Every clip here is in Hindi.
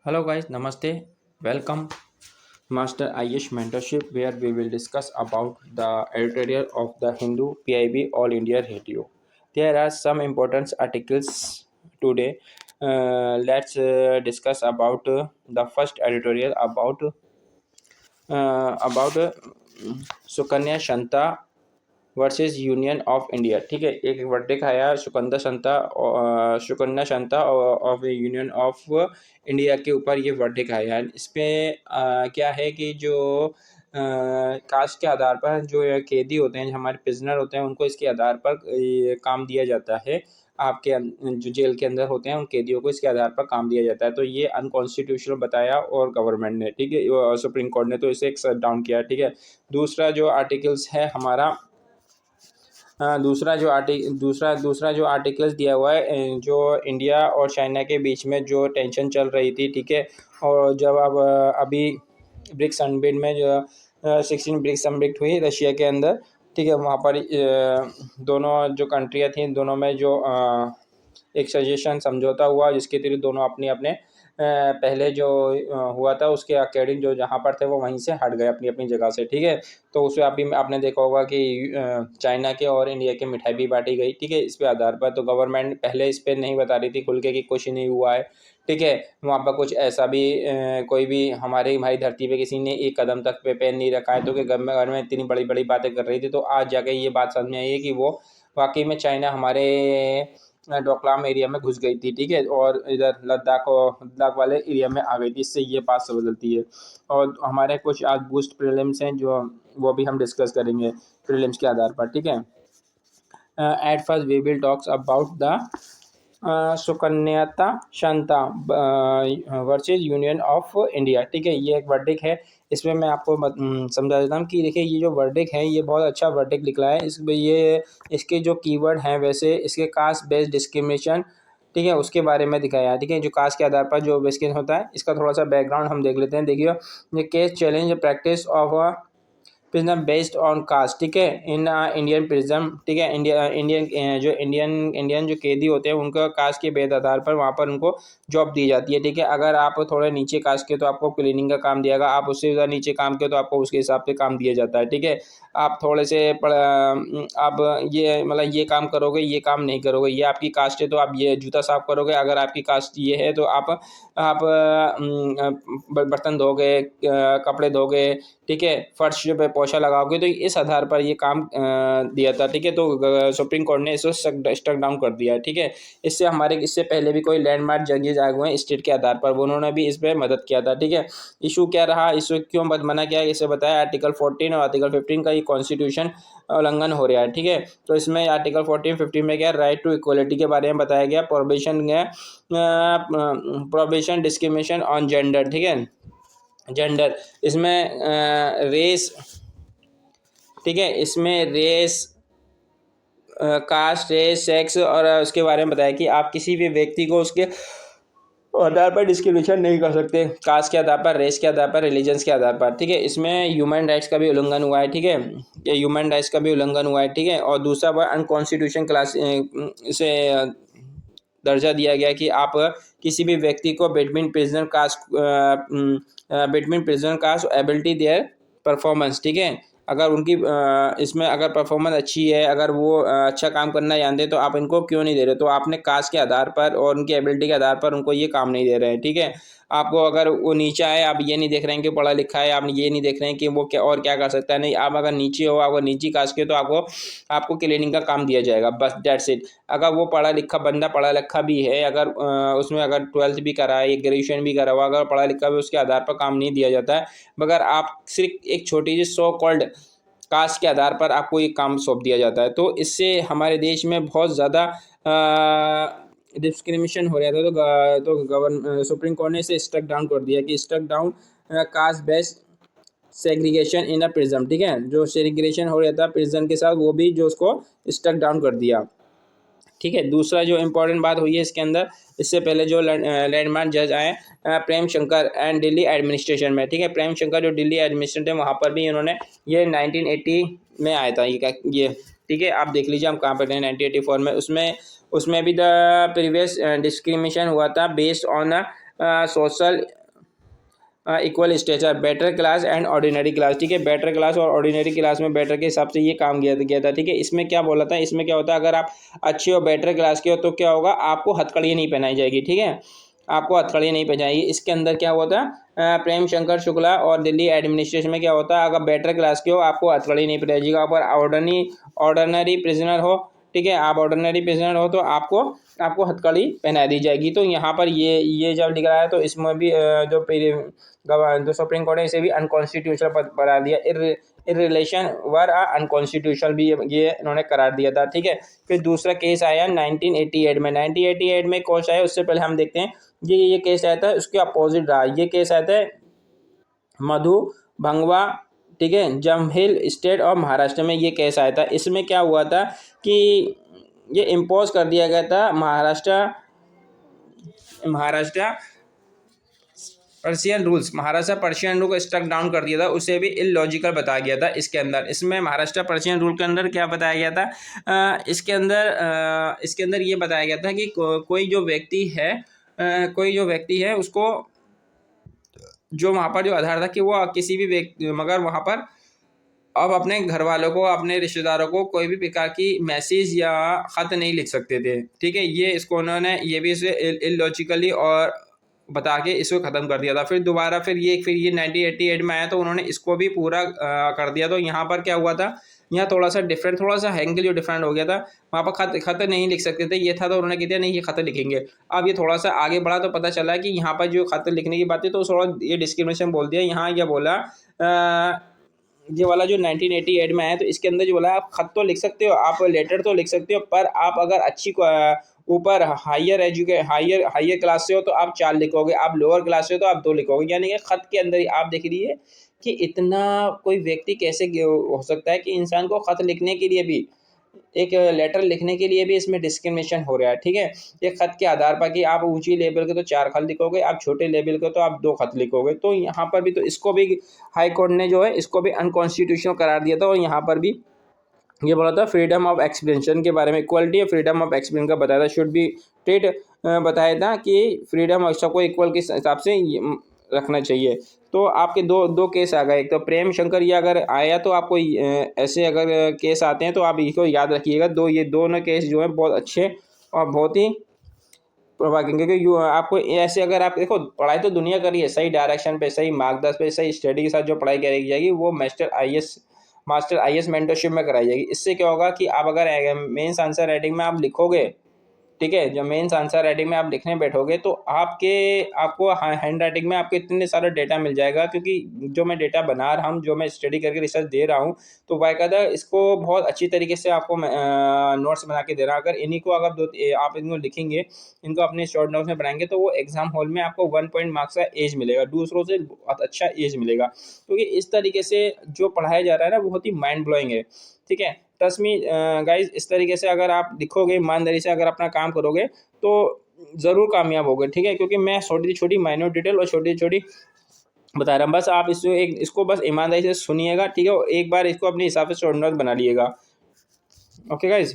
Hello guys, Namaste. Welcome Master Ayush Mentorship where we will discuss about the editorial of the Hindu PIB All India Radio. There are some important articles today. Let's discuss about the first editorial about Sukanya Shanta versus union of India. ठीक है, एक वर्डिक आया Sukanya Shanta of union of India के ऊपर ये वर्डिक आया है। इसमें क्या है कि जो कास्ट के आधार पर जो ये कैदी होते हैं, जो हमारे प्रिजनर होते हैं, उनको इसके आधार पर ये काम दिया जाता है। आपके जो जेल के अंदर होते हैं उन कैदियों को इसके आधार पर काम दिया जाता है। तो ये अनकॉन्स्टिट्यूशनल बताया और गवर्नमेंट ने, ठीक है, सुप्रीम कोर्ट ने तो इसे एक शट डाउन किया। ठीक है, दूसरा जो आर्टिकल्स है हमारा दूसरा जो आर्टिकल्स दिया हुआ है, जो इंडिया और चाइना के बीच में जो टेंशन चल रही थी, ठीक है, और जब अब अभी ब्रिक्स समिट में जो 16 ब्रिक्स समिट हुई रशिया के अंदर, ठीक है, वहाँ पर दोनों जो कंट्रियाँ थी, दोनों में जो एक सजेशन समझौता हुआ जिसके थ्रू दोनों अपने अपने पहले जो हुआ था उसके अकॉर्डिंग जो जहाँ पर थे वो वहीं से हट गए अपनी अपनी जगह से। ठीक है, तो उसमें अभी आपने देखा होगा कि चाइना के और इंडिया के मिठाई भी बांटी गई। ठीक है, इस पे आधार पर तो गवर्नमेंट पहले इस पर नहीं बता रही थी खुल के कि कुछ नहीं हुआ है। ठीक है, वहाँ पर कुछ ऐसा भी कोई भी हमारी धरती पे किसी ने एक कदम तक पे पैर नहीं रखा है, तो कि घर में इतनी बड़ी बड़ी बातें कर रही थी। तो आज जाके ये बात समझ में आई है कि वो वाकई में चाइना हमारे डोकलाम एरिया में घुस गई थी। ठीक है, और इधर लद्दाख वाले एरिया में आ गई थी। इससे ये बात बदलती है। और हमारे कुछ आज बूस्ट प्रीलिम्स हैं जो वो भी हम डिस्कस करेंगे प्रीलिम्स के आधार पर। ठीक है, at first we will talks about the Sukanya Shantha versus union of India. ठीक है, ये एक वर्डिक है। इसमें मैं आपको समझा देता हूँ कि देखिए ये जो वर्डिक है ये बहुत अच्छा वर्डिक निकला है। इसमें ये इसके जो कीवर्ड हैं, वैसे इसके कास्ट बेस्ड डिस्क्रिमिनेशन, ठीक है, उसके बारे में दिखाया है। ठीक है, जो कास्ट के आधार पर जो बेस्किन होता है, इसका थोड़ा सा बैकग्राउंड हम देख लेते हैं। देखिए, ये case challenge practice of prism based on caste. ठीक है, इन इंडियन प्रिज्म। ठीक है, इंडियन जो कैदी होते हैं उनका कास्ट के बेद आधार पर वहाँ पर उनको जॉब दी जाती है। ठीक है, अगर आप थोड़े नीचे कास्ट के तो आपको क्लीनिंग का काम दिया जाएगा, आप उससे ज़्यादा नीचे काम के तो आपको उसके हिसाब से काम दिया जाता है। ठीक है, आप थोड़े से आप ये मतलब ये काम करोगे, ये काम नहीं करोगे, ये आपकी कास्ट है तो आप ये जूता साफ करोगे, अगर आपकी कास्ट ये है तो आप बर्तन धोगे, कपड़े धोगे, ठीक है, फर्श पे पोछा लगाओगे। तो इस आधार पर ये काम दिया था। ठीक है, तो सुप्रीम कोर्ट ने इसको स्टक डाउन कर दिया है। ठीक है, इससे पहले भी कोई लैंडमार्क जजेज आए हुए हैं स्टेट के आधार पर, वो उन्होंने भी इस पर मदद किया था। ठीक है, इशू क्या रहा, इशू क्यों मना किया, इसे बताया आर्टिकल 14 और आर्टिकल 15 का ये कॉन्स्टिट्यूशन उल्लंघन हो रहा है। ठीक है, तो इसमें आर्टिकल 14-15 में क्या राइट टू इक्वलिटी के बारे में बताया गया, प्रोहिबिशन डिस्क्रिमिनेशन ऑन जेंडर। ठीक है, जेंडर इसमें रेस, ठीक है, इसमें रेस, कास्ट, रेस, सेक्स और उसके बारे में बताया कि आप किसी भी व्यक्ति को उसके आधार पर डिस्क्रिमिनेशन नहीं कर सकते, कास्ट के आधार पर, रेस के आधार पर, रिलीजन्स के आधार पर। ठीक है, इसमें ह्यूमन राइट्स का भी उल्लंघन हुआ है। ठीक है, ये ह्यूमन राइट्स का भी उल्लंघन हुआ है। ठीक है, और दूसरा वह अनकॉन्स्टिट्यूशन क्लास से दर्जा दिया गया कि आप किसी भी व्यक्ति को between prisoner caste ability their performance. ठीक है, अगर उनकी इसमें अगर परफॉर्मेंस अच्छी है, अगर वो अच्छा काम करना जानते हैं, तो आप इनको क्यों नहीं दे रहे? तो आपने कास्ट के आधार पर और उनकी एबिलिटी के आधार पर उनको ये काम नहीं दे रहे हैं। ठीक है, आपको अगर वो नीचा है, आप ये नहीं देख रहे हैं कि पढ़ा लिखा है, आप ये नहीं देख रहे हैं कि वो क्या कर सकता है, नहीं, आप अगर नीचे हो, अगर नीची कास्ट के, तो आपको क्लीनिंग का काम दिया जाएगा, बस दैट्स इट। अगर वो पढ़ा लिखा भी है, अगर उसमें अगर 12th भी करा है, ग्रेजुएशन भी करा हुआ, अगर पढ़ा लिखा भी, उसके आधार पर काम नहीं दिया जाता है, मगर आप सिर्फ एक छोटी सी सो कॉल्ड कास्ट के आधार पर आपको ये काम सौंप दिया जाता है। तो इससे हमारे देश में बहुत ज़्यादा डिस्क्रिमिनेशन हो रहा था। तो सुप्रीम कोर्ट ने इसे स्ट्रक डाउन कर दिया कि struck down caste based segregation in a prism. ठीक है, जो सेग्रीगेशन हो रहा था प्रिज्म के साथ, वो भी जो उसको स्ट्रक डाउन कर दिया। ठीक है, दूसरा जो इम्पोर्टेंट बात हुई है इसके अंदर, इससे पहले जो लैंडमार्क जज आए प्रेम शंकर एंड दिल्ली एडमिनिस्ट्रेशन में। ठीक है, प्रेम शंकर जो दिल्ली एडमिनिस्ट्रेशन वहाँ पर भी इन्होंने ये 1980 में आया था ये। ठीक है, आप देख लीजिए हम कहाँ पर थे, 1984 में। उसमें भी द प्रीवियस डिस्क्रिमिनेशन हुआ था based on social equal stature, better class and ordinary class, ठीक है। बेटर क्लास और ऑर्डिनरी क्लास में बेटर के हिसाब से ये काम किया था, ठीक है। इसमें क्या बोला था, इसमें क्या होता है, अगर आप अच्छे और बेटर क्लास के हो तो क्या होगा, आपको हथकड़ियाँ नहीं पहनाई जाएगी, ठीक है। आपको हथकड़ियाँ नहीं पहनाएगी। इसके अंदर क्या हुआ था, प्रेम शंकर शुक्ला और दिल्ली एडमिनिस्ट्रेशन में क्या होता है, अगर बेटर क्लास के हो आपको हथकड़ी नहीं पहनाई जाएगी। अगर ऑर्डिनरी प्रिजनर हो, ठीक है, आप ऑर्डिनरी प्रिजनर हो तो आपको आपको हथकड़ी पहना दी जाएगी। तो यहाँ पर ये जब लिख रहा है तो इसमें भी जो सुप्रीम कोर्ट है इसे भी अनकॉन्स्टिट्यूशनल बना दिया। इन रिलेशन वर अनकॉन्स्टिट्यूशनल भी ये इन्होंने करार दिया था, ठीक है। फिर दूसरा केस आया 1988 में। 1988 में केस आया, उससे पहले हम देखते हैं ये केस आया था, उसके अपोजिट रहा। ये केस आया था मधु भंगवा, ठीक है, जमहिल स्टेट और महाराष्ट्र में ये केस आया था। इसमें क्या हुआ था कि ये इम्पोज कर दिया गया था महाराष्ट्र महाराष्ट्र पर्शियन रूल को स्ट्रक डाउन कर दिया था, उसे भी इलॉजिकल बताया गया था इसके अंदर। इसमें महाराष्ट्र पर्शियन रूल के अंदर क्या बताया गया था, इसके अंदर ये बताया गया था कि कोई जो व्यक्ति है उसको जो वहाँ पर जो आधार था कि वो किसी भी व्यक्ति, मगर वहाँ पर अब अपने घर वालों को, अपने रिश्तेदारों को कोई भी प्रकार की मैसेज या ख़त नहीं लिख सकते थे, ठीक है। ये इसको उन्होंने ये भी इसे इलॉजिकली और बता के इसको ख़त्म कर दिया था। फिर दोबारा फिर ये 1988 में आया तो उन्होंने इसको भी पूरा कर दिया। तो यहाँ पर क्या हुआ था, यहाँ थोड़ा सा हैंगल जो डिफरेंट हो गया था। वहाँ पर खत नहीं लिख सकते थे, ये था तो उन्होंने कह दिया नहीं ये खत लिखेंगे। अब ये थोड़ा सा आगे बढ़ा तो पता चला कि यहाँ पर जो खत लिखने की बात है तो थोड़ा ये डिस्क्रिमिनेशन बोल दिया। यहाँ यह बोला ये वाला जो 1988 में आया तो इसके अंदर जो बोला आप खत तो लिख सकते हो, आप लेटर तो लिख सकते हो, पर आप अगर अच्छी ऊपर हायर क्लास से हो तो आप 4 लिखोगे, आप लोअर क्लास से हो तो आप 2 लिखोगे। यानी कि खत के अंदर ही आप देख लीजिए कि इतना कोई व्यक्ति कैसे हो सकता है कि इंसान को खत लिखने के लिए भी, एक लेटर लिखने के लिए भी इसमें डिस्क्रिमिनेशन हो रहा है, ठीक है। ये खत के आधार पर कि आप ऊंची लेवल के तो 4 खत लिखोगे, आप छोटे लेवल के तो आप 2 खत लिखोगे। तो यहाँ पर भी तो इसको भी हाई कोर्ट ने जो है इसको भी अनकॉन्स्टिट्यूशनल करार दिया था। और यहाँ पर भी ये बोला था फ्रीडम ऑफ एक्सप्रेशन के बारे में, equality of freedom of expression का बताया था, शुड बी ट्रीट बताया था कि फ्रीडम ऑफ सबको इक्वल के हिसाब से रखना चाहिए। तो आपके दो केस आ गए। एक तो प्रेम शंकर, ये अगर आया तो आपको ऐसे अगर केस आते हैं तो आप इसको याद रखिएगा। ये दोनों केस जो है बहुत अच्छे और बहुत ही प्रभावी, क्योंकि आपको ऐसे अगर आप देखो पढ़ाई तो दुनिया करी है, सही डायरेक्शन पे, सही मार्गदर्शन पे, सही स्टडी के साथ जो पढ़ाई कराई जाएगी वो मास्टर आईएएस मेंटरशिप में कराई जाएगी। इससे क्या होगा कि आप अगर मेंस आंसर राइटिंग में आप लिखोगे, ठीक है, जब मेंस आंसर राइटिंग में आप लिखने बैठोगे तो आपको हैंड राइटिंग में आपके इतने सारा डेटा मिल जाएगा। क्योंकि जो मैं डेटा बना रहा हूँ, जो मैं स्टडी करके रिसर्च दे रहा हूँ, तो बाकायदा इसको बहुत अच्छी तरीके से आपको नोट्स बना के दे रहा हूँ। अगर इन्हीं को अगर आप इनको लिखेंगे, इनको अपने शॉर्ट नोट्स में बनाएंगे तो वो एग्जाम हॉल में आपको 1 पॉइंट मार्क्स का एज मिलेगा, दूसरों से बहुत अच्छा एज मिलेगा। क्योंकि इस तरीके से जो पढ़ाया जा रहा है ना बहुत ही माइंड ब्लोइंग है, ठीक है। ट्रस्ट मी गाइज, इस तरीके से अगर आप लिखोगे, ईमानदारी से अगर अपना काम करोगे तो ज़रूर कामयाब होगे, ठीक है। क्योंकि मैं छोटी छोटी माइन्यूट डिटेल और छोटी छोटी बता रहा हूँ, बस आप इसको बस ईमानदारी से सुनिएगा, ठीक है। और एक बार इसको अपने हिसाब से शॉर्ट नोट बना लिएगा, ओके गाइज,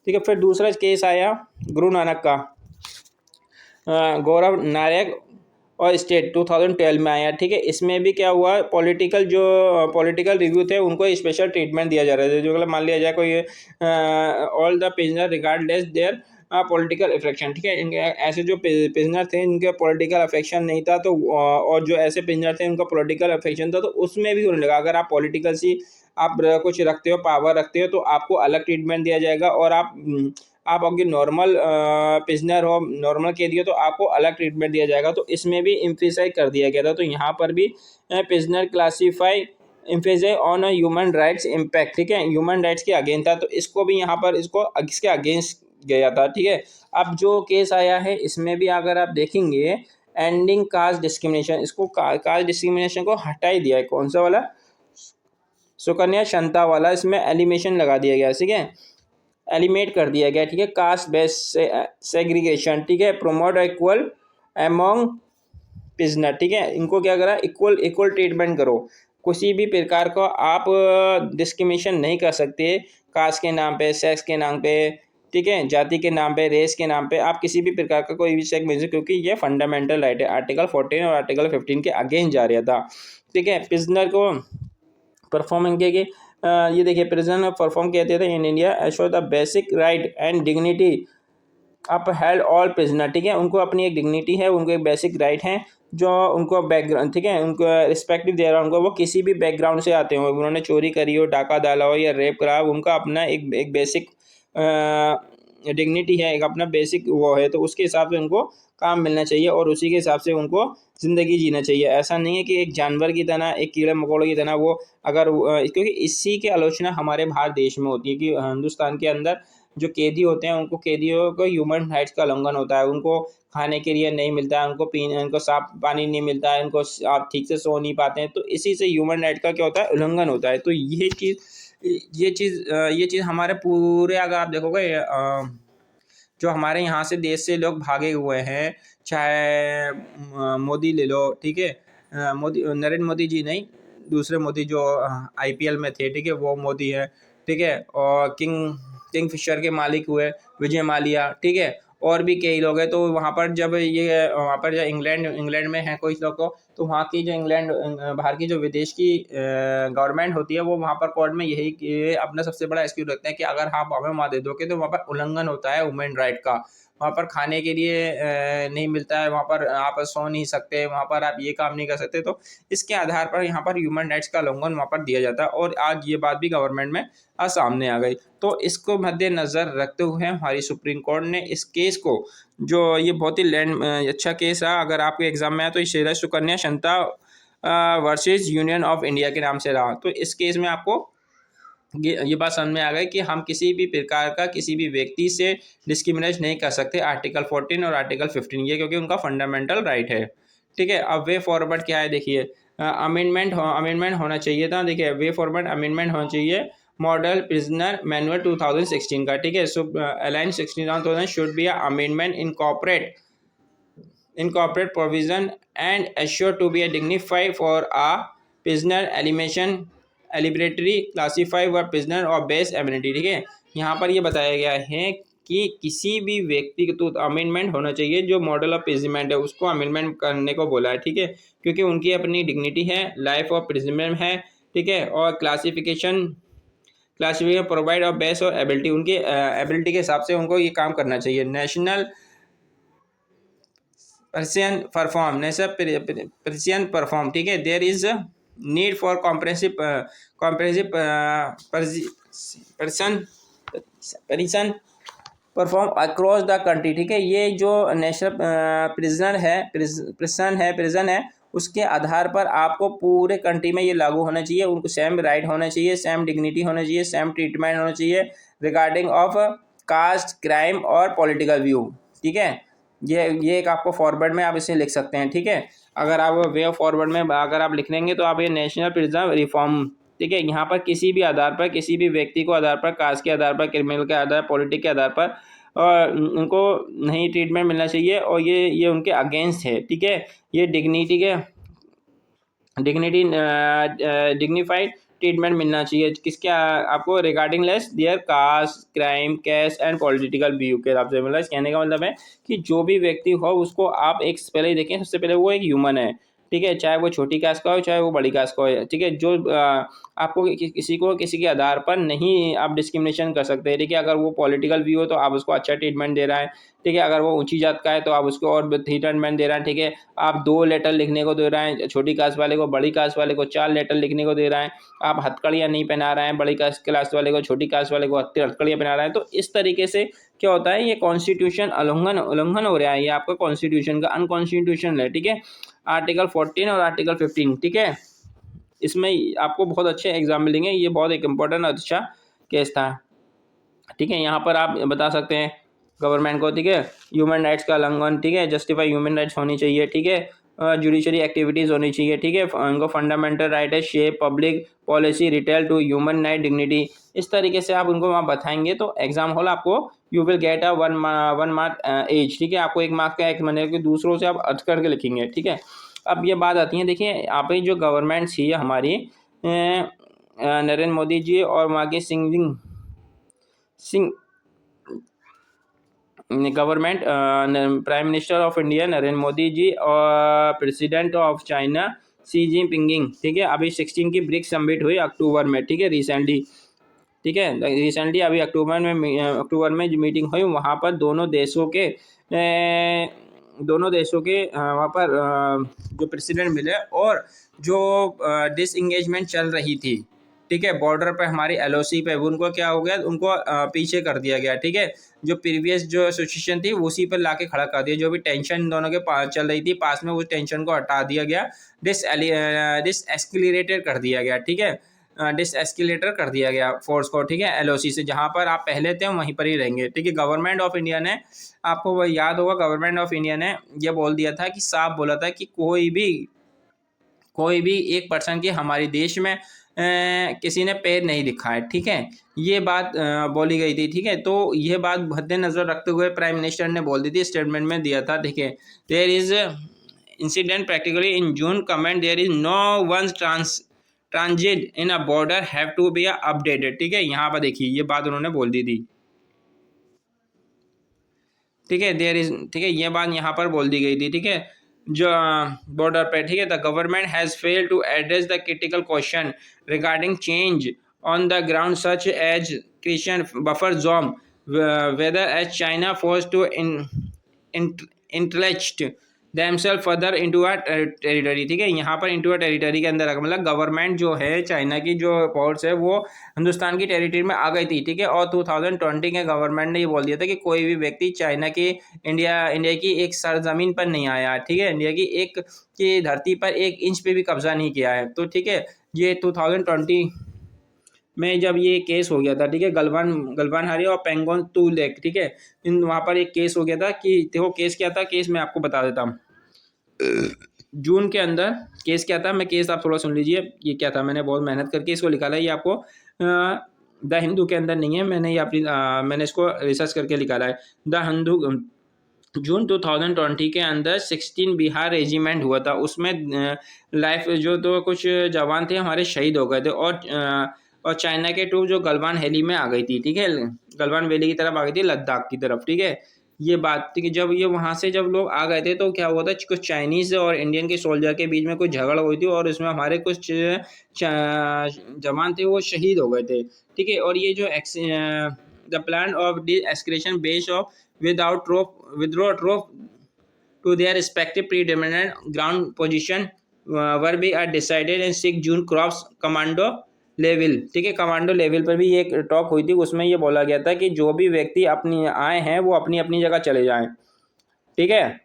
ठीक है। फिर दूसरा केस आया गुरु नानक का, गौरव नायक और स्टेट 2012 में आया, ठीक है। इसमें भी क्या हुआ, पॉलिटिकल रिव्यू थे उनको स्पेशल ट्रीटमेंट दिया जा रहा है। जो मतलब मान लिया जाए कोई all the prisoner regardless there political affection, ठीक है। इनके ऐसे जो प्रिजनर थे इनके पॉलिटिकल अफेक्शन नहीं था तो और जो ऐसे प्रिजनर थे उनका पॉलिटिकल अफेक्शन था तो उसमें भी उन्होंने लगा अगर आप पॉलिटिकल सी आप कुछ रखते हो, पावर रखते हो, तो आपको अलग ट्रीटमेंट दिया जाएगा। और आप अगर नॉर्मल प्रिजनर हो, नॉर्मल कैदी हो, तो आपको अलग ट्रीटमेंट दिया जाएगा। तो इसमें भी एम्फेसाइज कर दिया गया था। तो यहाँ पर भी prisoner classify emphasize on human rights impact, ठीक है, ह्यूमन राइट्स के अगेंस्ट था। तो इसको भी यहाँ पर इसके अगेंस्ट गया था, ठीक है। अब जो केस आया है इसमें भी अगर आप देखेंगे एंडिंग कास्ट डिस्क्रिमिनेशन, इसको कास्ट डिस्क्रिमिनेशन को हटा ही दिया है। कौन सा वाला, सुकन्या क्षमता वाला, इसमें एलिमिनेशन लगा दिया गया, ठीक है, एलिमिनेट कर दिया गया, ठीक है। कास्ट बेस्ड सेग्रीगेशन, ठीक है, प्रोमोट इक्वल एमोंग प्रिजनर, ठीक है, इनको क्या करा, इक्वल ट्रीटमेंट करो। किसी भी प्रकार को आप डिस्क्रिमिनेशन नहीं कर सकते कास्ट के नाम पे, सेक्स के नाम पे, ठीक है, जाति के नाम पे, रेस के नाम पे आप किसी भी प्रकार का कोई भी चेक भेज, क्योंकि ये फंडामेंटल राइट है। आर्टिकल 14 और आर्टिकल 15 के अगेंस्ट जा रहा था। ठीक है, प्रिजनर को परफॉर्मिंग के ये देखिए, प्रिजनर परफॉर्म कहते थे in India assure the basic right and dignity up held all prisoner. ठीक है, उनको अपनी एक डिग्निटी है, उनको एक बेसिक राइट है जो उनको बैकग्राउंड, ठीक है, उनको रिस्पेक्ट दे रहा है उनको, वो किसी भी बैकग्राउंड से आते हो, उन्होंने चोरी करी हो, डाका डाला हो या रेप करा हो, उनका अपना एक बेसिक डिग्निटी है, एक अपना बेसिक वो है, तो उसके हिसाब से उनको काम मिलना चाहिए और उसी के हिसाब से उनको ज़िंदगी जीना चाहिए। ऐसा नहीं है कि एक जानवर की तरह, एक कीड़े मकोड़े की तरह वो अगर क्योंकि इसी की आलोचना हमारे भारत देश में होती है कि हिंदुस्तान के अंदर जो कैदी होते हैं उनको, कैदियों को ह्यूमन राइट्स का उल्लंघन होता है, उनको खाने के लिए नहीं मिलता है, उनको पीने, उनको साफ पानी नहीं मिलता है, उनको आप ठीक से सो नहीं पाते हैं, तो इसी से ह्यूमन राइट का क्या होता है, उल्लंघन होता है। तो ये चीज़ हमारे पूरे, अगर आप देखोगे जो हमारे यहाँ से देश से लोग भागे हुए हैं, चाहे मोदी ले लो, ठीक है, मोदी, नरेंद्र मोदी जी नहीं, दूसरे मोदी जो आईपीएल में थे, ठीक है, वो मोदी है, ठीक है, और किंगफिशर के मालिक हुए विजय माल्या, ठीक है, और भी कई लोग हैं। तो वहाँ पर जब वहाँ पर जब इंग्लैंड में है कोई लोग को, तो वहाँ की जो बाहर की जो विदेश की गवर्नमेंट होती है, वो वहाँ पर कोर्ट में यही अपना सबसे बड़ा एक्सक्यूज रखते हैं कि अगर आप हमें वहाँ दे दोगे तो वहाँ पर उल्लंघन होता है वुमेन राइट का, वहाँ पर खाने के लिए नहीं मिलता है, वहाँ पर आप सो नहीं सकते, वहाँ पर आप ये काम नहीं कर सकते, तो इसके आधार पर यहाँ पर ह्यूमन राइट्स का उल्लंघन वहाँ पर दिया जाता है। और आज ये बात भी गवर्नमेंट में आज सामने आ गई। तो इसको मद्देनज़र रखते हुए हमारी सुप्रीम कोर्ट ने इस केस को, जो ये बहुत ही अच्छा केस है, अगर आपके एग्जाम में आया तो ये सुकन्या समता वर्सेस यूनियन ऑफ इंडिया के नाम से रहा। तो इस केस में आपको ये बात समझ में आ गई कि हम किसी भी प्रकार का किसी भी व्यक्ति से डिस्क्रिमिनेट नहीं कर सकते, आर्टिकल 14 और आर्टिकल 15 ये, क्योंकि उनका फंडामेंटल राइट है। ठीक है, अब वे फॉरवर्ड क्या है, देखिए, अमेंडमेंट होना चाहिए था। देखिए, वे फॉरवर्ड अमेंडमेंट होना चाहिए मॉडल प्रिजनर मैनुअल 2016 का। ठीक है, so align 16 should be amendment incorporate provision and assured to be a dignified for a prisoner elimination एलिबरेटरी क्लासीफाई व प्रिजनर और बेस एमिनिटी। ठीक है, यहाँ पर ये बताया गया है कि किसी भी व्यक्ति तो अमेंडमेंट होना चाहिए, जो मॉडल ऑफ प्रिजनमेंट है उसको अमेंडमेंट करने को बोला है। ठीक है, क्योंकि उनकी अपनी डिग्निटी है, लाइफ ऑफ प्रिजनमेंट है, ठीक है, और क्लासिफिकेशन प्रोवाइड और बेस और एबिलिटी, उनकी एबिलिटी के हिसाब से उनको ये काम करना चाहिए। नेशनल पर्सियन परफॉर्म, ठीक है, there is need for comprehensive person perform across the country. ठीक है, ये जो नेशनल प्रिजन है उसके आधार पर आपको पूरे कंट्री में ये लागू होना चाहिए, उनको सेम राइट होना चाहिए, सेम डिग्निटी होना चाहिए, सेम ट्रीटमेंट होना चाहिए रिगार्डिंग ऑफ कास्ट, क्राइम और पॉलिटिकल व्यू। ठीक है, ये एक आपको फॉरवर्ड में आप इसे लिख सकते हैं। ठीक है, अगर आप वे ऑफ फॉरवर्ड में अगर आप लिख लेंगे तो आप ये नेशनल प्रिजन रिफॉर्म, ठीक है, यहाँ पर किसी भी आधार पर, किसी भी व्यक्ति को आधार पर, कास्ट के आधार पर, क्रिमिनल के आधार पर, पॉलिटिक के आधार पर और उनको नहीं ट्रीटमेंट मिलना चाहिए, और ये उनके अगेंस्ट है। ठीक है, ये डिग्निफाइड ट्रीटमेंट मिलना चाहिए किसके आपको regarding less their caste, crime, cash and political view के हिसाब से। मतलब कहने का मतलब है कि जो भी व्यक्ति हो उसको आप एक पहले ही देखें, सबसे पहले वो एक ह्यूमन है। ठीक है, चाहे वो छोटी कास्ट का हो, चाहे वो बड़ी कास्ट का हो। ठीक है, जो आपको किसी को किसी के आधार पर नहीं आप डिस्क्रिमिनेशन कर सकते। ठीक है, अगर वो पॉलिटिकल व्यू हो तो आप उसको अच्छा ट्रीटमेंट दे रहा है। ठीक है, अगर वो ऊंची जात का है तो आप उसको और ट्रीटमेंट दे रहे हैं। ठीक है, आप 2 लेटर लिखने को दे रहे हैं, छोटी कास्ट वाले को, बड़ी कास्ट वाले को 4 लेटर लिखने को दे रहे हैं। आप हथकड़ियाँ नहीं पहना रहे हैं, बड़ी कास्ट क्लास वाले को, छोटी कास्ट वाले को हथकड़ियाँ पहना रहे हैं। तो इस तरीके से क्या होता है, ये कॉन्स्टिट्यूशन उल्लंघन हो रहा है, ये आपका कॉन्स्टिट्यूशन का अनकॉन्स्टिट्यूशनल है। ठीक है, आर्टिकल 14 और आर्टिकल 15। ठीक है, इसमें आपको बहुत अच्छे एग्जाम मिलेंगे, ये बहुत एक इम्पोर्टेंट अच्छा केस था। ठीक है, यहाँ पर आप बता सकते हैं गवर्नमेंट को। ठीक है, ह्यूमन राइट्स का उल्लंघन, ठीक है, जस्टिफाई ह्यूमन राइट्स होनी चाहिए। ठीक है, जुडिशरी एक्टिविटीज़ होनी चाहिए। ठीक है, उनको फंडामेंटल राइट है, shape public policy retail to human right dignity. इस तरीके से आप उनको वहाँ बताएंगे तो एग्जाम हॉल आपको you will get a one mark edge. ठीक है, आपको 1 मार्क का एक महीने के दूसरों से आप अर्ज करके लिखेंगे। ठीक है, अब ये बात आती है, देखिए यहाँ पे जो गवर्नमेंट थी हमारी नरेंद्र मोदी जी और वहाँ के Singh government, prime minister of India Narendra Modi ji और president of China Xi Jinping, ठीक है। अभी 16 की ब्रिक्स समिट हुई अक्टूबर में, ठीक है, रिसेंटली, ठीक है, रिसेंटली अभी अक्टूबर में जो मीटिंग हुई वहाँ पर दोनों देशों के वहाँ पर जो प्रेसिडेंट मिले, और जो डिसएंगेजमेंट चल रही थी, ठीक है, बॉर्डर पे हमारी एलओसी पे, उनको क्या हो गया, उनको पीछे कर दिया गया, ठीक है। जो प्रीवियस जो सिचुएशन थी उसी पर लाके खड़ा कर दिया, जो भी टेंशन दोनों के पास चल रही थी पास में, उस टेंशन को हटा दिया गया, डिस एस्केलेटेड कर दिया गया, ठीक है, डिसएस्केलेटर कर दिया गया फोर्स को, ठीक है, एलओसी से, जहां पर आप पहले थे वहीं पर ही रहेंगे, ठीक है। गवर्नमेंट ऑफ इंडिया ने, आपको वो याद होगा, गवर्नमेंट ऑफ इंडिया ने ये बोल दिया था कि, साफ बोला था कि कोई भी एक पर्सन की हमारे देश में किसी ने पैर नहीं दिखा है, ठीक है, ये बात बोली गई थी, ठीक है। तो ये बात मद्देनजर रखते हुए प्राइम मिनिस्टर ने बोल दी थी, स्टेटमेंट में दिया था, ठीक है, there is incident practically in June comment there is no one transit in a border have to be updated, ठीक है, यहाँ पर देखिए ये बात उन्होंने बोल दी थी, ठीक है, देयर इज, ठीक है, ये बात यहाँ पर बोल दी गई थी, ठीक है, जो बॉर्डर पे, ठीक है। The government has failed to address the critical question regarding change on the ground such as Christian buffer zone, whether as China force to interest themselves further into a territory, ठीक है, यहाँ पर इंटू अ टेरिटरी के अंदर, मतलब गवर्नमेंट जो है चाइना की, जो फोर्स है वो हिंदुस्तान की टेरिटरी में आ गई थी, ठीक है। और 2020 के गवर्नमेंट ने ये बोल दिया था कि कोई भी व्यक्ति चाइना की इंडिया की एक सरजमीन पर नहीं आया, ठीक है, इंडिया की धरती पर 1 इंच पे भी कब्जा नहीं किया है, तो ठीक है, ये 2020 में जब ये केस हो गया था, ठीक है, गलवान हारी और पेंगोंग टू लेक, ठीक है, इन वहाँ पर एक केस हो गया था, कि देखो केस क्या था, केस मैं आपको बता देता हूँ। जून के अंदर केस क्या था, मैं केस आप थोड़ा सुन लीजिए, ये क्या था, मैंने बहुत मेहनत करके इसको निकाला है, ये आपको द हिंदू के अंदर नहीं है, मैंने इसको रिसर्च करके निकाला है। द हिंदू, जून 2020 के अंदर 16 बिहार रेजिमेंट हुआ था, उसमें लाइफ जो तो कुछ जवान थे हमारे शहीद हो गए थे, और चाइना के ट्रूप जो गलवान वैली में आ गई थी, ठीक है, गलवान वैली की तरफ आ गई थी, लद्दाख की तरफ, ठीक है, ये बात थी कि जब ये वहाँ से जब लोग आ गए थे तो क्या हुआ था, कुछ चाइनीज़ और इंडियन के सोल्जर के बीच में कुछ झगड़ा हुई थी, और इसमें हमारे कुछ जवान थे वो शहीद हो गए थे, ठीक है। और ये जो the plan of D escalation based of without withdraw troop to their respective predominant ground position were be decided in 6 June crops commando level, ठीक है, कमांडो लेवल पर भी एक टॉक हुई थी, उसमें ये बोला गया था कि जो भी व्यक्ति अपनी आए हैं वो अपनी अपनी जगह चले जाएं, ठीक है,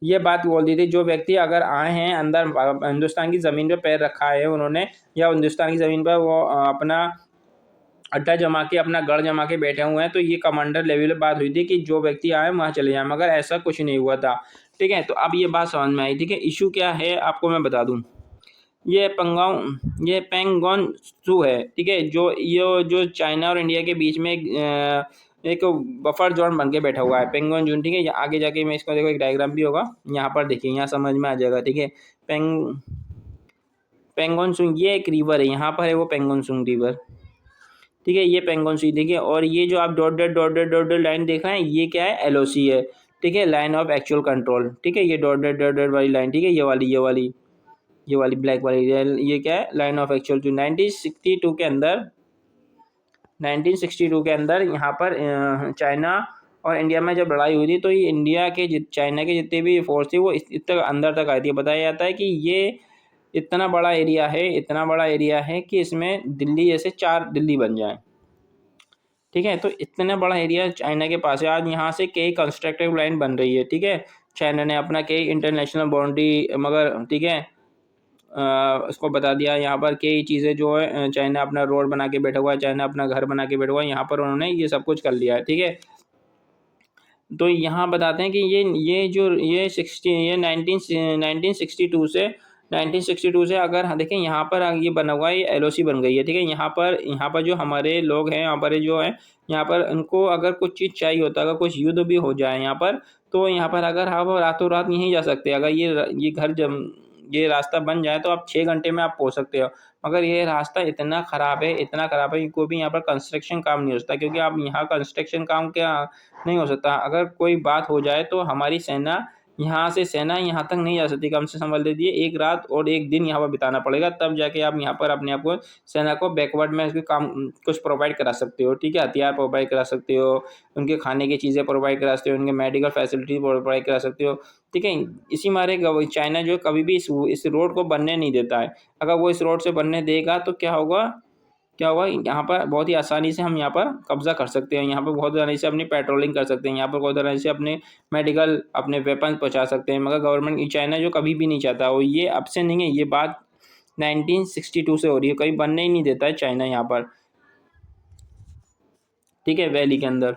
ये बात बोल दी थी, जो व्यक्ति अगर आए हैं अंदर हिंदुस्तान की ज़मीन पर पैर रखा है उन्होंने, या हिंदुस्तान की ज़मीन पर वो अपना अड्डा जमा के, अपना गढ़ जमा के बैठे हुए हैं, तो ये कमांडर लेवल पे बात हुई थी कि जो व्यक्ति आए वहाँ चले जाए, मगर ऐसा कुछ नहीं हुआ था, ठीक है। तो अब ये बात समझ में आई, ठीक है। इशू क्या है आपको मैं बता दूँ, ये पेंगोंग त्सू है, ठीक है, जो चाइना और इंडिया के बीच में एक बफर जोन बन के बैठा हुआ है, पेंगोंग जोन, ठीक है। आगे जाके मैं इसको, देखो एक डायग्राम भी होगा यहाँ पर, देखिए यहाँ समझ में आ जाएगा, ठीक है। पेंगोंग त्सू ये एक रिवर है, यहाँ पर है वो पेंगोंग त्सू रिवर, ठीक है, ये पेंगोंग त्सू, देखिए, और ये जो आप डॉट लाइन देख रहे हैं ये क्या है, एलओसी है, ठीक है, लाइन ऑफ एक्चुअल कंट्रोल, ठीक है, ये डॉट वाली लाइन, ठीक है, ये वाली ब्लैक वाली, ये क्या है, लाइन ऑफ एक्चुअल। 1962 के अंदर यहाँ पर चाइना और इंडिया में जब लड़ाई हुई थी, तो ये चाइना के जितने भी फोर्स थी वो इस तक अंदर तक आई थी। बताया जाता है कि ये इतना बड़ा एरिया है कि इसमें दिल्ली जैसे 4 दिल्ली बन जाए, ठीक है। तो इतना बड़ा एरिया चाइना के पास है, आज यहाँ से कई कंस्ट्रक्टिव लाइन बन रही है, ठीक है, चाइना ने अपना कई इंटरनेशनल बाउंड्री, मगर ठीक है, उसको बता दिया, यहाँ पर कई चीज़ें जो है चाइना अपना रोड बना के बैठा हुआ है, चाइना अपना घर बना के बैठा हुआ है, यहाँ पर उन्होंने ये सब कुछ कर लिया है, ठीक है। तो यहाँ बताते हैं कि ये 1962 से अगर देखें, यहाँ पर ये बना हुआ है, ये एलओसी बन गई है, ठीक है। यहाँ पर जो हमारे लोग हैं, यहाँ पर जो है, यहाँ पर उनको अगर कुछ चीज़ चाहिए होता है, अगर कुछ युद्ध भी हो जाए यहाँ पर, तो यहाँ पर अगर आप रातों रात नहीं जा सकते, अगर ये घर जब ये रास्ता बन जाए तो आप 6 घंटे में आप पहुंच सकते हो। मगर ये रास्ता इतना ख़राब है, इतना ख़राब है कि कोई भी यहाँ पर कंस्ट्रक्शन काम नहीं हो सकता, क्योंकि आप यहाँ कंस्ट्रक्शन काम क्या नहीं हो सकता। अगर कोई बात हो जाए तो हमारी सेना यहाँ तक नहीं जा सकती। कम से समझ लीजिए एक रात और एक दिन यहाँ पर बिताना पड़ेगा, तब जाके आप यहाँ पर अपने आप को, सेना को बैकवर्ड में इसके काम कुछ प्रोवाइड करा सकते हो। ठीक है, हथियार प्रोवाइड करा सकते हो, उनके खाने की चीज़ें प्रोवाइड करा सकते हो, उनके मेडिकल फैसिलिटी प्रोवाइड करा सकते हो। ठीक है, इसी मारे चाइना जो कभी भी इस रोड को बनने नहीं देता है। अगर वो इस रोड से बनने देगा तो क्या होगा यहाँ पर बहुत ही आसानी से हम यहाँ पर कब्जा कर सकते हैं, यहाँ पर बहुत आसानी से अपनी पेट्रोलिंग कर सकते हैं, यहाँ पर बहुत आसानी से अपने मेडिकल अपने वेपन पहुँचा सकते हैं। मगर गवर्नमेंट चाइना जो कभी भी नहीं चाहता, और ये अब से नहीं है, ये बात 1962 से हो रही है, कहीं बनने ही नहीं देता है चाइना यहाँ पर। ठीक है, वैली के अंदर।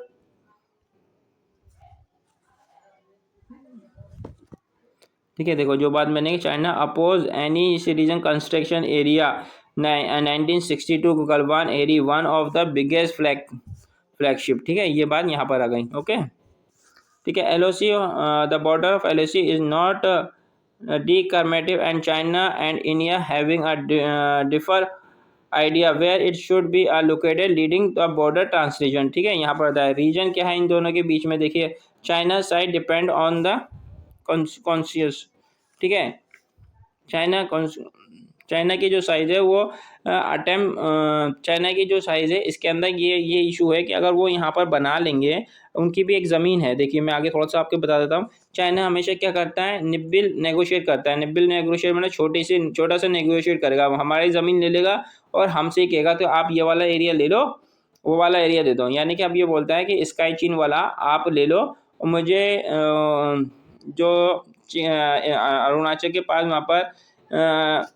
ठीक है, देखो जो बात मैंने, China oppose any citizen construction area 1962 Galwan area one of the biggest flagship. ठीक है, ये बात यहाँ पर आ गई। ओके, ठीक है। LOC, the border of LOC is not decarmative and China and India having a differ idea where it should be located leading the border trans-region। ठीक है, यहाँ पर बताया रीजन क्या है इन दोनों के बीच में। देखिए, China side depend on the conscious. ठीक है, चाइना चाइना की जो साइज़ है वो चाइना की जो साइज़ है इसके अंदर ये इशू है कि अगर वो यहाँ पर बना लेंगे, उनकी भी एक ज़मीन है। देखिए, मैं आगे थोड़ा सा आपको बता देता हूँ। चाइना हमेशा क्या करता है, निब्बिल नेगोशिएट करता है। निब्बिल नेगोशिएट मतलब छोटा सा नेगोशिएट करेगा, हमारी ज़मीन ले लेगा और हमसे ही कहेगा तो आप ये वाला एरिया ले लो, वो वाला एरिया दे दो। यानी कि अब ये बोलता है कि स्काई चीन वाला आप ले लो और मुझे जो अरुणाचल के पास वहाँ पर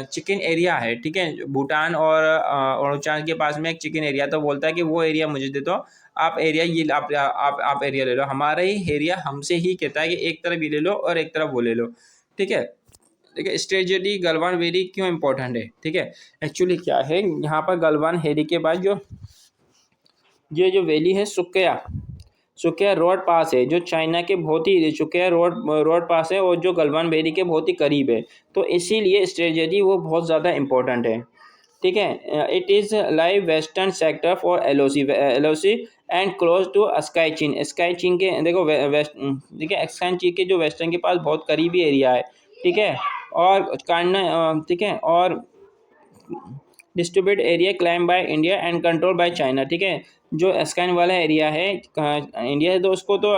चिकन एरिया है। ठीक है, भूटान और अरुणाचल के पास में एक चिकन एरिया, तो बोलता है कि वो एरिया मुझे दे दो, आप एरिया ये आप एरिया ले लो। हमारा ही एरिया हमसे ही कहता है कि एक तरफ ये ले लो और एक तरफ वो ले लो। ठीक है, देखिए स्ट्रेटेजी गलवान वेली क्यों इंपॉर्टेंट है। ठीक है, एक्चुअली क्या है, यहाँ पर गलवान वेली के बाद ये जो वैली है सुकिया रोड पास है, जो चाइना के बहुत ही सुकिया रोड पास है और जो गलवान वैली के बहुत ही करीब है, तो इसीलिए स्ट्रेटेजी वो बहुत ज़्यादा इम्पोर्टेंट है। ठीक है, it is live western sector for LOC and close to स्काई चीन के, देखो वेस्ट, ठीक है, स्काई चीन के जो वेस्टर्न के पास बहुत करीबी एरिया है। ठीक है, और ठीक है, और distribute area climb by India and control by China. ठीक है, जो स्काइन वाला एरिया है इंडिया है तो उसको तो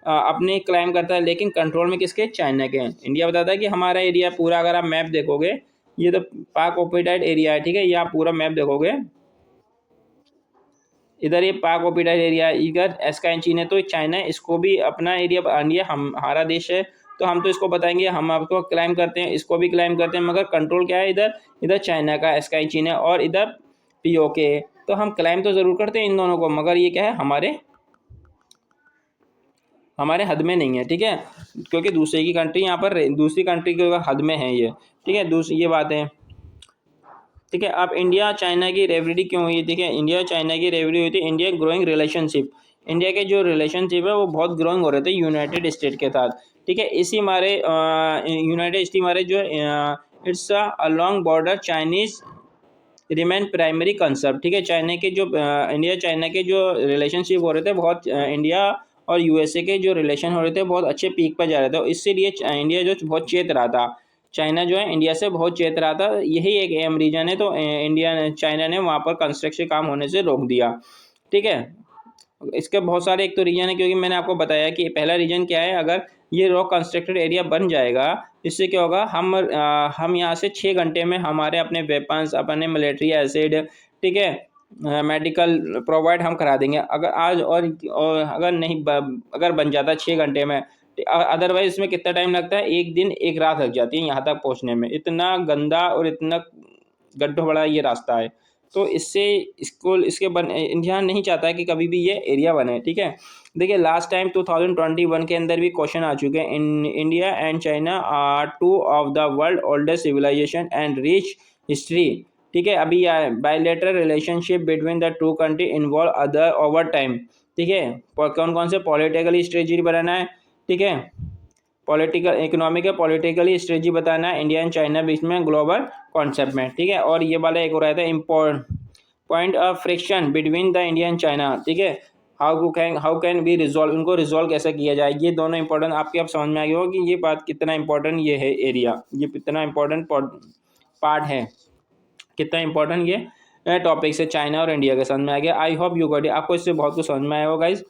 अपने क्लाइम करता है, लेकिन कंट्रोल में किसके, चाइना के। इंडिया बताता है कि हमारा एरिया पूरा, अगर आप मैप देखोगे ये तो पाक ऑक्यूपाइड एरिया है। ठीक है, ये आप पूरा मैप देखोगे, इधर ये पाक ऑक्यूपाइड एरिया है, इधर स्काइन चीन है, तो चाइना इसको भी अपना एरिया, इंडिया हमारा देश है तो हम तो इसको बताएंगे हम आपको क्लाइम करते हैं, इसको भी क्लाइम करते हैं, मगर कंट्रोल क्या है, इधर चाइना का स्काई चीन है और इधर पीओके है। तो हम क्लाइम तो ज़रूर करते हैं इन दोनों को, मगर ये क्या है, हमारे हद में नहीं है। ठीक है, क्योंकि दूसरे की कंट्री यहाँ पर, दूसरी कंट्री के हद में है ये। ठीक है, दूसरी ये बात है। ठीक है, अब इंडिया चाइना की रिवैलिटी क्यों हुई। देखिए, इंडिया चाइना की रिवैलिटी हुई थी, इंडिया ग्रोइंग रिलेशनशिप, इंडिया के जो रिलेशनशिप है वो बहुत ग्रोइंग हो रहे थे यूनाइटेड स्टेट के साथ। ठीक है, इसी मारे यूनाइटेड स्टेट मारे जो it's a long border Chinese remain primary concept. ठीक है, चाइना के जो इंडिया चाइना के जो रिलेशनशिप हो रहे थे बहुत, इंडिया और यूएसए के जो रिलेशन हो रहे थे बहुत अच्छे पीक पर जा रहे थे, इसीलिए इंडिया जो बहुत चेत रहा था, चाइना जो है इंडिया से बहुत चेत रहा था, यही एक अहम रीजन है। तो इंडिया ने, चाइना ने वहाँ पर कंस्ट्रक्शन काम होने से रोक दिया। ठीक है, इसके बहुत सारे एक तो रीजन है, क्योंकि मैंने आपको बताया कि पहला रीजन क्या है, अगर ये रॉक कंस्ट्रक्टेड एरिया बन जाएगा, इससे क्या होगा, हम यहाँ से 6 घंटे में हमारे अपने वेपन्स, अपने मिलिट्री एसिड, ठीक है, मेडिकल प्रोवाइड हम करा देंगे। अगर आज और अगर नहीं अगर बन जाता 6 घंटे में, अदरवाइज इसमें कितना टाइम लगता है, एक दिन एक रात लग जाती है यहाँ तक पहुँचने में। इतना गंदा और इतना गड्ढा बड़ा ये रास्ता है, तो इससे इंडिया नहीं चाहता है कि कभी भी ये एरिया बने। ठीक है, देखिए लास्ट टाइम 2021 के अंदर भी क्वेश्चन आ चुके हैं, India and China are two of the world oldest civilization and rich history. ठीक है, अभी bilateral relationship between the two country involve other over time. ठीक है, कौन कौन से पॉलिटिकल स्ट्रेटजी बनाना है। ठीक है, पॉलिटिकल इकोनॉमिक या पॉलिटिकली स्ट्रेटजी बताना है इंडिया एंड चाइना बीच में ग्लोबल कॉन्सेप्ट में, ठीक है। और ये वाला एक हो रहा था import point of friction between the India and China, ठीक है। हाउ कैन बी रिजॉल्व, उनको रिजॉल्व कैसे किया जाए, ये दोनों इंपॉर्टेंट आपके अब समझ में आ गया होगा कि ये बात कितना इंपॉर्टेंट ये है एरिया, ये कितना इंपॉर्टेंट पार्ट है, कितना इंपॉर्टेंट ये टॉपिक्स है चाइना और इंडिया के समझ में आ गया। I hope you got it, आपको इससे बहुत कुछ समझ में आया होगा गाइस,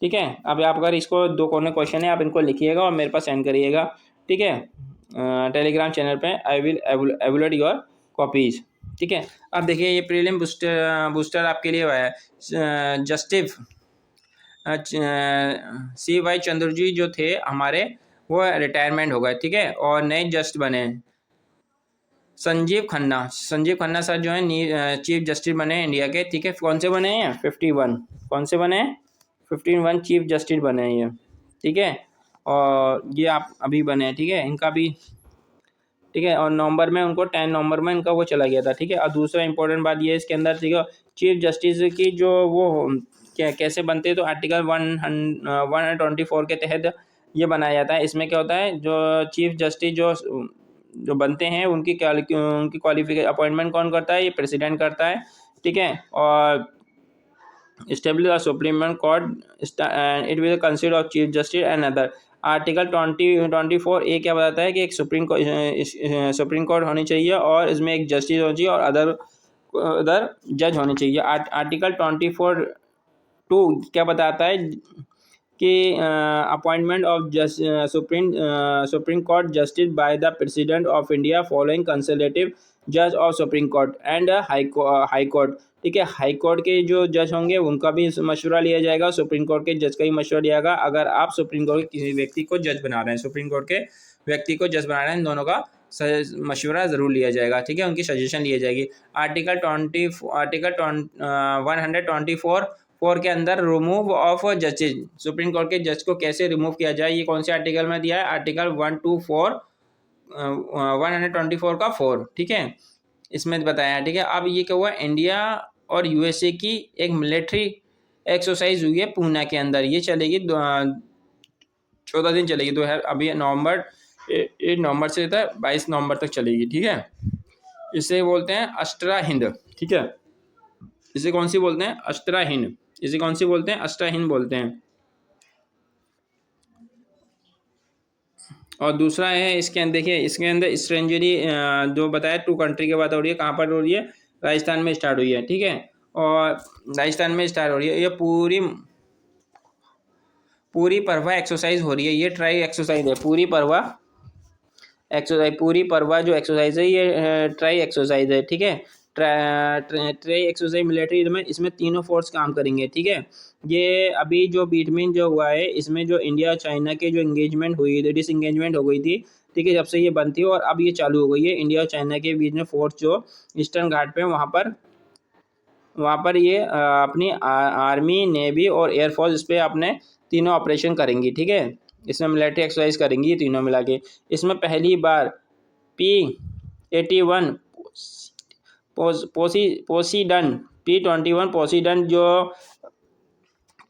ठीक है। अब आप अगर इसको दो कोने क्वेश्चन है आप इनको लिखिएगा और मेरे पास सेंड करिएगा, ठीक है। टेलीग्राम चैनल पे I will evaluate your copies, ठीक है। अब देखिए ये प्रीलिम बूस्टर आपके लिए है जस्टिस CY चंद्र जी जो थे हमारे वो रिटायरमेंट हो गए, ठीक है, और नए जस्ट बने संजीव खन्ना सर जो है चीफ जस्टिस बने इंडिया के, ठीक है। कौन से बने हैं 51, कौन से बने हैं 51 चीफ जस्टिस बने हैं ये, ठीक है। और ये आप अभी बने हैं, ठीक है, इनका भी, ठीक है। और नवंबर में उनको 10 नवंबर में इनका वो चला गया था, ठीक है। और दूसरा इंपॉर्टेंट बात ये है इसके अंदर, ठीक है, चीफ जस्टिस की जो वो कैसे बनते हैं, तो आर्टिकल 124 के तहत ये बनाया जाता है। इसमें क्या होता है जो चीफ जस्टिस जो बनते हैं उनकी क्वालिफिकेशन अपॉइंटमेंट कौन करता है, ये प्रेसिडेंट करता है, ठीक है। और establish a supreme court and it will consist of chief justice and other। Article 24 ए क्या बताता है कि एक सुप्रीम कोर्ट होनी चाहिए और इसमें एक जस्टिस होनी चाहिए और अदर जज होने चाहिए। आर्टिकल 24(2) क्या बताता है कि appointment of supreme court justice by the president of India following consultative जज of supreme court and high court, ठीक है। हाई कोर्ट के जो जज होंगे उनका भी मशवरा लिया जाएगा, सुप्रीम कोर्ट के जज का भी मशवरा लिया जाएगा। अगर आप सुप्रीम कोर्ट के किसी व्यक्ति को जज बना रहे हैं, सुप्रीम कोर्ट के व्यक्ति को जज बना रहे हैं, इन दोनों का मशवरा जरूर लिया जाएगा, ठीक है, उनकी सजेशन ली जाएगी। आर्टिकल 124 के अंदर रिमूव ऑफ जजेज, सुप्रीम कोर्ट के जज को कैसे रिमूव किया जाए, ये कौन से आर्टिकल में दिया है, आर्टिकल 124 का 4, ठीक है, इसमें बताया, ठीक है। अब ये क्या हुआ, इंडिया और USA की एक मिलिट्री एक्सरसाइज हुई है पूना के अंदर, ये चलेगी 14 दिन चलेगी, अभी नवंबर 8 नवंबर से लेकर 22 नवंबर तक चलेगी, ठीक है। इसे बोलते हैं अस्ट्रा हिंद, ठीक है। इसे कौन सी बोलते हैं, अस्ट्रा हिंद, इसे कौन सी बोलते हैं, अस्ट्रा हिंद बोलते हैं। और दूसरा है इसके अंदर, देखिए इसके अंदर स्ट्रेंजरी जो बताया 2 कंट्री की बात हो रही है, कहाँ पर हो रही है, राजस्थान में स्टार्ट हुई है, ठीक है। और राजस्थान में स्टार्ट हो रही है, ये पूरी परवा एक्सरसाइज हो रही है, ये ट्राई एक्सरसाइज है, पूरी परवा जो एक्सरसाइज है ये ट्राई एक्सरसाइज है, ठीक है। ट्राई एक्सरसाइज मिलिट्री में इसमें तीनों फोर्स काम करेंगे, ठीक है। ये अभी जो बीटवीन जो हुआ है इसमें जो इंडिया चाइना के जो एंगेजमेंट हुई थी, डिसएंगेजमेंट हो गई थी, ठीक है, जब से ये बनती है और अब ये चालू हो गई है, इंडिया और चाइना के बीच में फोर्स जो ईस्टर्न घाट पे वहाँ पर ये अपनी आर्मी, नेवी और एयरफोर्स इस पर अपने तीनों ऑपरेशन करेंगी, ठीक है। इसमें मिलिट्री एक्सरसाइज करेंगी ये तीनों मिला के। इसमें पहली बार P-81 पोसीडन P-21 पोसीडन जो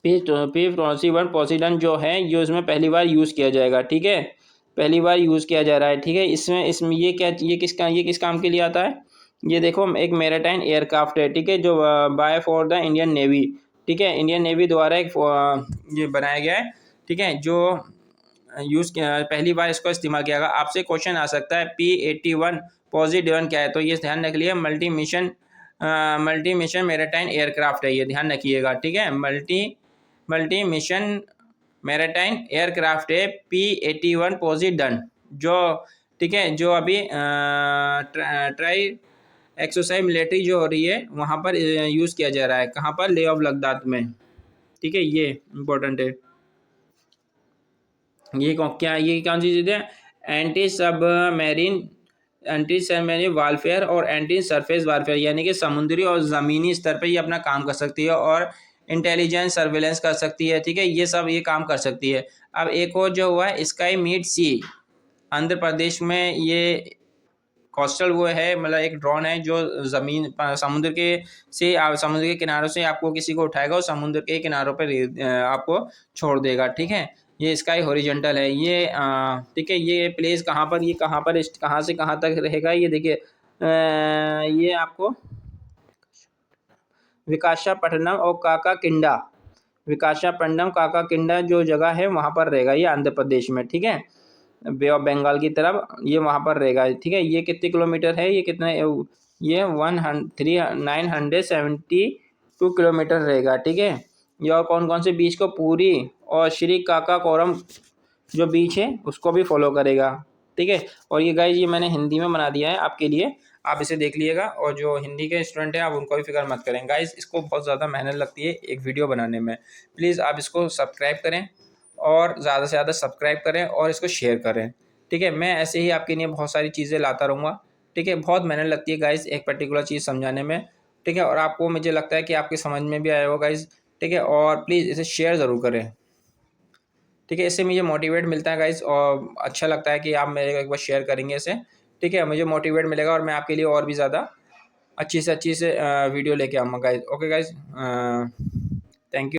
P-21 पोसीडन जो है ये उसमें पहली बार यूज़ किया जाएगा, ठीक है, पहली बार यूज़ किया जा रहा है, ठीक है। इसमें ये किस काम के लिए आता है, ये देखो एक मैरीटाइम एयरक्राफ्ट है, ठीक है, जो by for the Indian Navy, ठीक है, इंडियन नेवी द्वारा एक ये बनाया गया है, ठीक है, जो यूज़ किया पहली बार इसको इस्तेमाल किया गया। आपसे क्वेश्चन आ सकता है P-81 पोसीडन क्या है, तो ये ध्यान रख लिया, मल्टी मिशन मैरीटाइम एयरक्राफ्ट है, ये ध्यान रखिएगा, ठीक है, मल्टी मिशन मैरीटाइम एयरक्राफ्ट है P-81 पोसीडन जो, ठीक है, जो अभी ट्राई एक्सरसाइज मिलिट्री जो हो रही है वहाँ पर यूज़ किया जा रहा है, कहाँ पर, ले ऑफ लद्दाख में, ठीक है, ये इम्पोर्टेंट है। ये कौन सी चीज़ है, एंटी सबमरीन वारफेयर और एंटी सरफेस वारफेयर, यानी कि समुद्री और ज़मीनी स्तर पे ये अपना काम कर सकती है और इंटेलिजेंस सर्वेलेंस कर सकती है, ठीक है, ये सब ये काम कर सकती है। अब एक और जो हुआ है स्काई मीट सी, आंध्र प्रदेश में ये कोस्टल वो है, मतलब एक ड्रोन है जो समुद्र के किनारों से आपको किसी को उठाएगा और समुद्र के किनारों पर आपको छोड़ देगा, ठीक है। ये स्काई हॉरिजॉन्टल है ये, ठीक है। ये प्लेस कहाँ पर, ये कहाँ से कहाँ तक रहेगा, ये देखिए ये आपको विकाशापट्टनम और काकाकिंडा, विकाशापट्टनम काकाकिंडा जो जगह है वहाँ पर रहेगा ये, आंध्र प्रदेश में, ठीक है। बे ऑफ बंगाल की तरफ ये वहाँ पर रहेगा, ठीक है। ये कितने किलोमीटर है, ये कितने, ये 972 किलोमीटर रहेगा, ठीक है। ये और कौन कौन से बीच को, पूरी और श्री काकाकोरम जो बीच है उसको भी फॉलो करेगा, ठीक है। और ये गाइज ये मैंने हिंदी में बना दिया है आपके लिए, आप इसे देख लीजिएगा। और जो हिंदी के स्टूडेंट हैं आप उनको भी फिक्र मत करें गाइज, इसको बहुत ज़्यादा मेहनत लगती है एक वीडियो बनाने में। प्लीज़ आप इसको सब्सक्राइब करें और ज़्यादा से ज़्यादा सब्सक्राइब करें और इसको शेयर करें, ठीक है। मैं ऐसे ही आपके लिए बहुत सारी चीज़ें लाता रहूँगा, ठीक है। बहुत मेहनत लगती है गाइज एक पर्टिकुलर चीज़ समझाने में, ठीक है। और आपको, मुझे लगता है कि आपकी समझ में भी आया होगा गाइज, ठीक है। और प्लीज़ इसे शेयर ज़रूर करें, ठीक है। इससे मुझे मोटिवेट मिलता है गाइस, और अच्छा लगता है कि आप मेरे को एक बार शेयर करेंगे इसे, ठीक है। मुझे मोटिवेट मिलेगा और मैं आपके लिए और भी ज़्यादा अच्छी से वीडियो लेके आऊँगा guys. Okay guys, thank you.